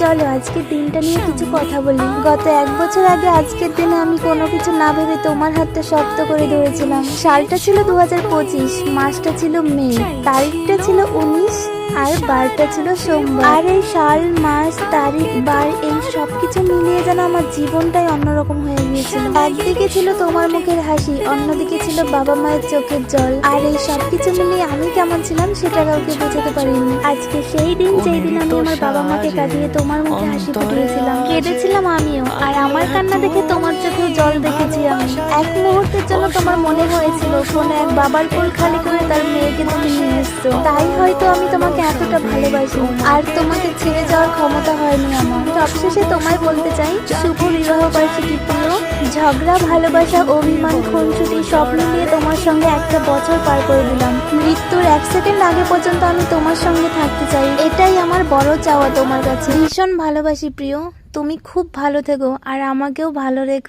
চলো আজকের দিনটা নিয়ে কিছু কথা বলি। গত 1 বছর আগে আজকের দিনে আমি কোনো কিছু না ভেবে তোমার হাতটা শক্ত করে ধরেছিলাম। সালটা ছিল 2025, মাসটা ছিল মে, তারিখটা ছিল 19 আর বারটা ছিল সোমবার। আর এই সাল, মাস, তারিখ, বার এই সবকিছু মিলিয়ে যেন আমার জীবনটাই অন্যরকম হয়ে গিয়েছিল। একদিকে ছিল তোমার মুখের হাসি, অন্যদিকে ছিল বাবা মায়ের চোখের জল। আর এই সবকিছু মিলিয়ে আমি কেমন ছিলাম সেটা কাউকে বোঝাতে পারিনি। আজকে সেই দিন যেই দিন আমি আমার বাবা মাকে কাঁদিয়ে তোমার মুখে হাসি ফুটিয়েছিলাম, কেঁদেছিলাম আমিও। আর আমার কান্না দেখে তোমার চোখে জল দেখেছি আমি। এক মুহূর্তের জন্য তোমার মনে হয়েছিল কোনো এক বাবার কোল খালি করে তার মেয়েকে তুমি নিয়ে এসছো। তাই হয়তো আমি তোমাকে এতটা ভালোবাসি আর তোমাকে ছেড়ে যাওয়ার ক্ষমতা হয়নি আমার। সবশেষে তোমায় বলতে চাই, শুভ বিবাহ বার্ষিকী প্রিয়। ঝগড়া, ভালোবাসা, অভিমান, খুনসুটি সব মিলিয়ে তোমার সঙ্গে একটা বছর পার করে দিলাম। মৃত্যুর 1 সেকেন্ড আগে পর্যন্ত আমি তোমার সঙ্গে থাকতে চাই, এটাই আমার বড় চাওয়া তোমার কাছে। ভীষণ ভালোবাসি প্রিয়, তুমি খুব ভালো থেকো আর আমাকেও ভালো রেখো।